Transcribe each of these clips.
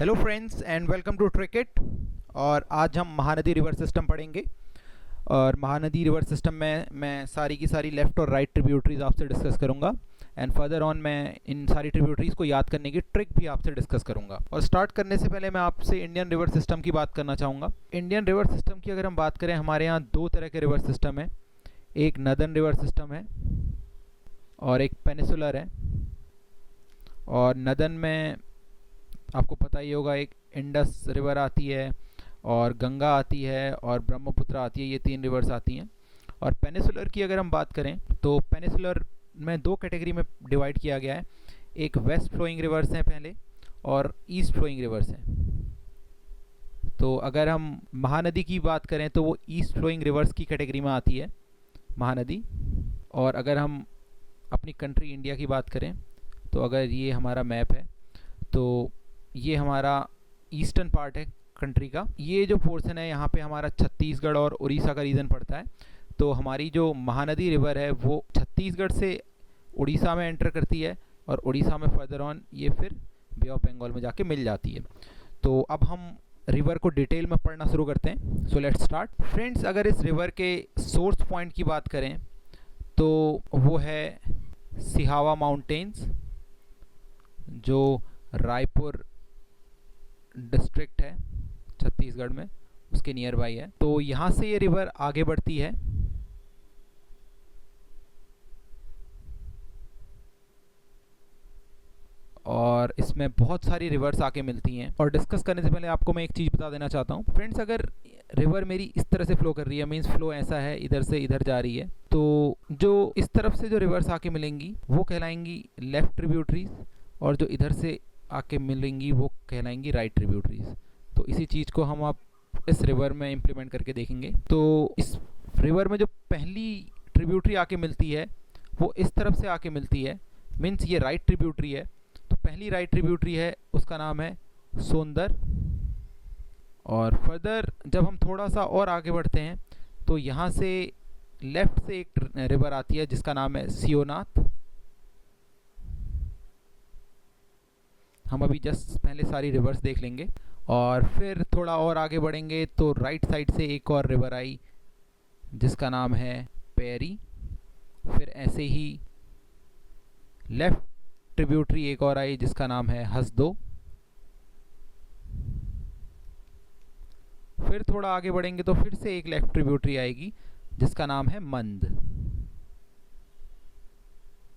Hello friends and welcome to ट्रिकेट। और आज हम महानदी रिवर सिस्टम पढ़ेंगे। और महानदी रिवर सिस्टम में मैं सारी की सारी लेफ़्ट और राइट ट्रिब्यूटरीज आपसे डिस्कस करूंगा। एंड फर्दर ऑन मैं इन सारी ट्रिब्यूटरीज को याद करने की ट्रिक भी आपसे डिस्कस करूंगा। और स्टार्ट करने से पहले मैं आपसे इंडियन रिवर सिस्टम की बात करना चाहूँगा। इंडियन रिवर सिस्टम की अगर हम बात करें, हमारे यहाँ दो तरह के रिवर सिस्टम है। एक नदर्न रिवर सिस्टम है और एक पेनिसुलर है। और नदर्न में आपको पता ही होगा, एक इंडस रिवर आती है और गंगा आती है और ब्रह्मपुत्र आती है। ये तीन रिवर्स आती हैं। और पेनिसुलर की अगर हम बात करें तो पेनिसुलर में दो कैटेगरी में डिवाइड किया गया है। एक वेस्ट फ्लोइंग रिवर्स हैं पहले और ईस्ट फ्लोइंग रिवर्स हैं। तो अगर हम महानदी की बात करें तो वो ईस्ट फ्लोइंग रिवर्स की कैटेगरी में आती है महानदी। और अगर हम अपनी कंट्री इंडिया की बात करें तो अगर ये हमारा मैप है तो ये हमारा ईस्टर्न पार्ट है कंट्री का। ये जो पोर्शन है यहाँ पे हमारा छत्तीसगढ़ और उड़ीसा का रीजन पड़ता है। तो हमारी जो महानदी रिवर है वो छत्तीसगढ़ से उड़ीसा में एंटर करती है और उड़ीसा में फर्दर ऑन ये फिर बे ऑफ बंगाल में जाके मिल जाती है। तो अब हम रिवर को डिटेल में पढ़ना शुरू करते हैं। So let's start friends. अगर इस रिवर के सोर्स पॉइंट की बात करें तो वो है सिहावा माउंटेन्स, जो रायपुर डिस्ट्रिक्ट है छत्तीसगढ़ में, उसके नियर बाई है। तो यहाँ से ये रिवर आगे बढ़ती है और इसमें बहुत सारी रिवर्स आके मिलती हैं। और डिस्कस करने से पहले आपको मैं एक चीज़ बता देना चाहता हूँ फ्रेंड्स। अगर रिवर मेरी इस तरह से फ्लो कर रही है, मीन्स फ्लो ऐसा है, इधर से इधर जा रही है, तो जो इस तरफ से जो रिवर्स आके मिलेंगी वो कहलाएंगी लेफ्ट ट्रिब्यूटरीज और जो इधर से आके मिलेंगी वो कहलाएंगी राइट ट्रिब्यूटरीज। तो इसी चीज़ को हम आप इस रिवर में इम्प्लीमेंट करके देखेंगे। तो इस रिवर में जो पहली ट्रिब्यूटरी आके मिलती है वो इस तरफ से आके मिलती है, मीन्स ये राइट ट्रिब्यूटरी है। तो पहली राइट ट्रिब्यूटरी है, उसका नाम है सोंदर। और फर्दर जब हम थोड़ा सा और आगे बढ़ते हैं तो यहाँ से लेफ्ट से एक रिवर आती है जिसका नाम है सियोनाथ। हम अभी जस्ट पहले सारी रिवर्स देख लेंगे। और फिर थोड़ा और आगे बढ़ेंगे तो राइट साइड से एक और रिवर आई जिसका नाम है पेरी। फिर ऐसे ही लेफ्ट ट्रिब्यूटरी एक और आई जिसका नाम है हसदो। फिर थोड़ा आगे बढ़ेंगे तो फिर से एक लेफ्ट ट्रिब्यूटरी आएगी जिसका नाम है मंद।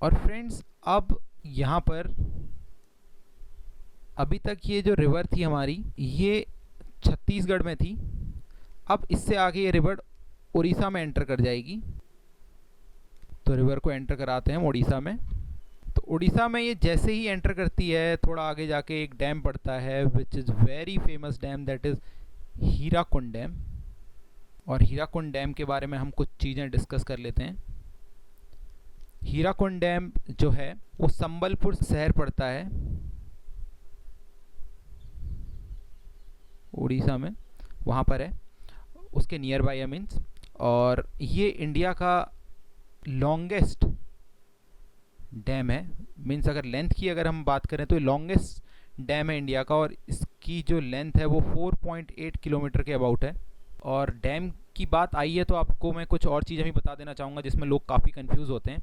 और फ्रेंड्स अब यहाँ पर अभी तक ये जो रिवर थी हमारी ये छत्तीसगढ़ में थी। अब इससे आगे ये रिवर उड़ीसा में एंटर कर जाएगी। तो रिवर को एंटर कराते हैं हम उड़ीसा में। तो उड़ीसा में ये जैसे ही एंटर करती है थोड़ा आगे जाके एक डैम पड़ता है which is very famous dam, that is Hirakud dam. और हीराकुंड डैम के बारे में हम कुछ चीज़ें डिस्कस कर लेते हैं। हीराकुंड डैम जो है वो संबलपुर शहर पड़ता है उड़ीसा में, वहाँ पर है, उसके नियर बाई है मीन्स। और ये इंडिया का लॉन्गेस्ट डैम है, मीन्स अगर लेंथ की अगर हम बात करें तो ये लॉन्गेस्ट डैम है इंडिया का। और इसकी जो लेंथ है वो 4.8 किलोमीटर के अबाउट है। और डैम की बात आई है तो आपको मैं कुछ और चीज़ें भी बता देना चाहूँगा जिसमें लोग काफ़ी कंफ्यूज होते हैं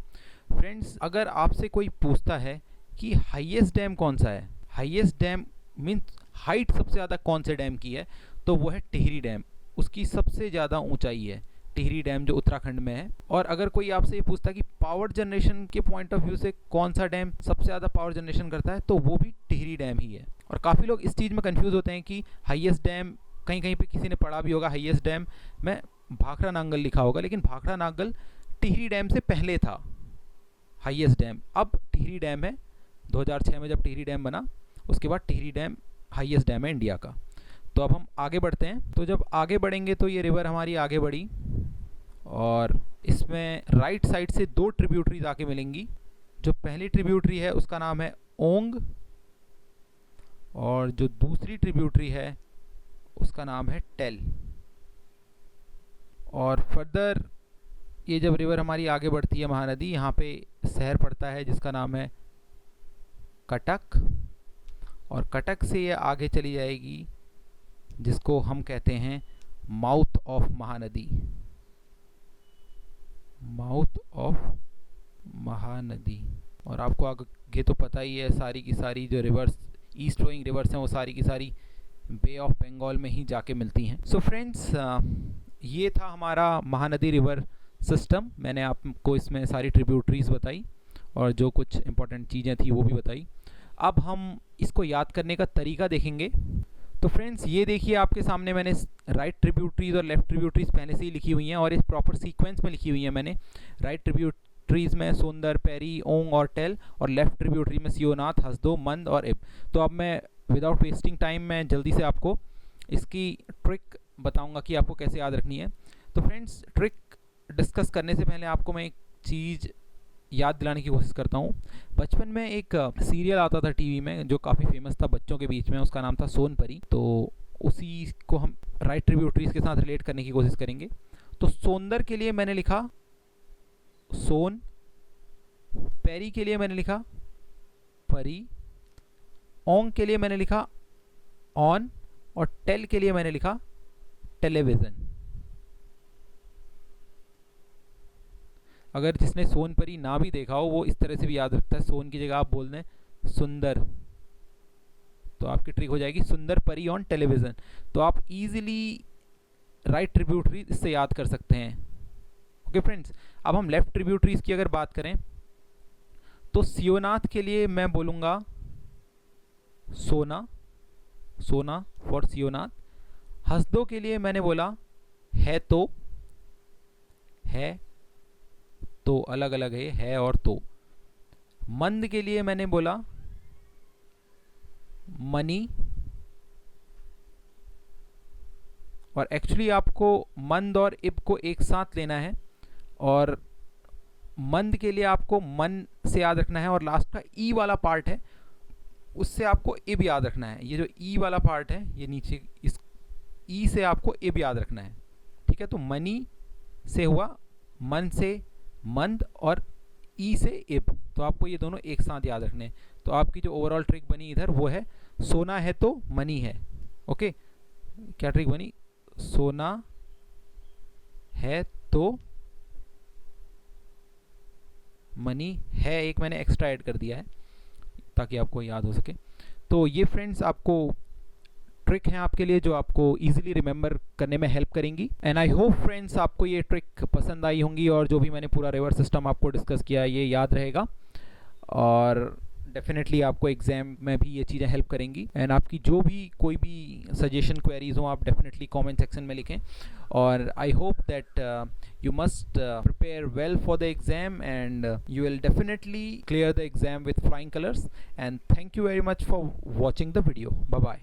फ्रेंड्स। अगर आपसे कोई पूछता है कि हाईएस्ट डैम कौन सा है, हाईएस्ट डैम मीन्स हाइट सबसे ज़्यादा कौन से डैम की है, तो वो है टिहरी डैम। उसकी सबसे ज़्यादा ऊंचाई है टिहरी डैम जो उत्तराखंड में है। और अगर कोई आपसे ये पूछता है कि पावर जनरेशन के पॉइंट ऑफ व्यू से कौन सा डैम सबसे ज़्यादा पावर जनरेशन करता है, तो वो भी टिहरी डैम ही है। और काफ़ी लोग इस चीज़ में कंफ्यूज होते हैं कि हाईएस्ट डैम, कहीं कहीं पे किसी ने पढ़ा भी होगा हाईएस्ट डैम में भाखड़ा नांगल लिखा होगा, लेकिन भाखड़ा नांगल टिहरी डैम से पहले था हाईएस्ट डैम। अब टिहरी डैम है, 2006 में जब टिहरी डैम बना उसके बाद टिहरी डैम हाईएस्ट डैम है इंडिया का। तो अब हम आगे बढ़ते हैं। तो जब आगे बढ़ेंगे तो ये रिवर हमारी आगे बढ़ी और इसमें राइट साइड से दो ट्रिब्यूटरीज आके मिलेंगी। जो पहली ट्रिब्यूटरी है उसका नाम है ओंग और जो दूसरी ट्रिब्यूटरी है उसका नाम है टेल। और फर्दर ये जब रिवर हमारी आगे बढ़ती है महानदी, यहाँ पे शहर पड़ता है जिसका नाम है कटक। और कटक से ये आगे चली जाएगी, जिसको हम कहते हैं mouth of Mahanadi, mouth of Mahanadi. और आपको आगे तो पता ही है, सारी की सारी जो रिवर्स ईस्ट फ्लोइंग रिवर्स हैं वो सारी की सारी बे ऑफ बंगाल में ही जाके मिलती हैं। सो फ्रेंड्स, ये था हमारा महानदी रिवर सिस्टम। मैंने आपको इसमें सारी ट्रिब्यूटरीज बताई और जो कुछ इंपॉर्टेंट चीज़ें थी वो भी बताई। अब हम इसको याद करने का तरीका देखेंगे। तो फ्रेंड्स, ये देखिए आपके सामने मैंने राइट ट्रिब्यूटरीज और लेफ्ट ट्रिब्यूटरीज पहले से ही लिखी हुई हैं और इस प्रॉपर सीक्वेंस में लिखी हुई हैं मैंने। राइट ट्रिब्यूटरीज में सुंदर, पैरी, ओंग और टेल, और लेफ्ट ट्रिब्यूटरी में सियोनाथ, हसदो, मंद और इब। तो अब मैं विदाउट वेस्टिंग टाइम मैं जल्दी से आपको इसकी ट्रिक बताऊंगा कि आपको कैसे याद रखनी है। तो फ्रेंड्स, ट्रिक डिस्कस करने से पहले आपको मैं एक चीज़ याद दिलाने की कोशिश करता हूँ। बचपन में एक सीरियल आता था टीवी में जो काफ़ी फेमस था बच्चों के बीच में, उसका नाम था सोनपरी। तो उसी को हम राइट ट्रिब्यूटरीज के साथ रिलेट करने की कोशिश करेंगे। तो सौंदर के लिए मैंने लिखा सोन, पैरी के लिए मैंने लिखा परी, ओंग के लिए मैंने लिखा ऑन, और टेल के लिए मैंने लिखा टेलीविज़न। अगर जिसने सोनपरी ना भी देखा हो वो इस तरह से भी याद रखता है, सोन की जगह आप बोल दें सुंदर, तो आपकी ट्रिक हो जाएगी सुंदर परी ऑन टेलीविज़न। तो आप इजीली राइट ट्रिब्यूटरीज इससे याद कर सकते हैं। ओके फ्रेंड्स, अब हम लेफ्ट ट्रिब्यूटरीज की अगर बात करें तो सियोनाथ के लिए मैं बोलूँगा सोना, सोना फॉर सियोनाथ। हसदो के लिए मैंने बोला है तो अलग अलग है और तो। मंद के लिए मैंने बोला मनी, और एक्चुअली आपको मंद और इब को एक साथ लेना है, और मंद के लिए आपको मन से याद रखना है, और लास्ट का ई वाला पार्ट है उससे आपको इब याद रखना है। ये जो ई वाला पार्ट है, ये नीचे इस ई से आपको इब याद रखना है। ठीक है, तो मनी से हुआ, मन से मंद, और ई से इब, तो आपको ये दोनों एक साथ याद रखने हैं। तो आपकी जो ओवरऑल ट्रिक बनी इधर वो है सोना है तो मनी है। ओके, क्या ट्रिक बनी? सोना है तो मनी है, एक मैंने एक्स्ट्रा ऐड कर दिया है ताकि आपको याद हो सके। तो ये फ्रेंड्स आपको ट्रिक हैं आपके लिए जो आपको इजीली रिमेंबर करने में हेल्प करेंगी। एंड आई होप फ्रेंड्स आपको ये ट्रिक पसंद आई होंगी और जो भी मैंने पूरा रिवर्स सिस्टम आपको डिस्कस किया ये याद रहेगा, और डेफिनेटली आपको एग्जाम में भी ये चीज़ें हेल्प करेंगी। एंड आपकी जो भी कोई भी सजेशन क्वेरीज हो आप डेफिनेटली कमेंट सेक्शन में लिखें, और I hope that you must prepare well for the exam and you will definitely clear the exam with flying colors. And thank you very much for watching the video. Bye bye.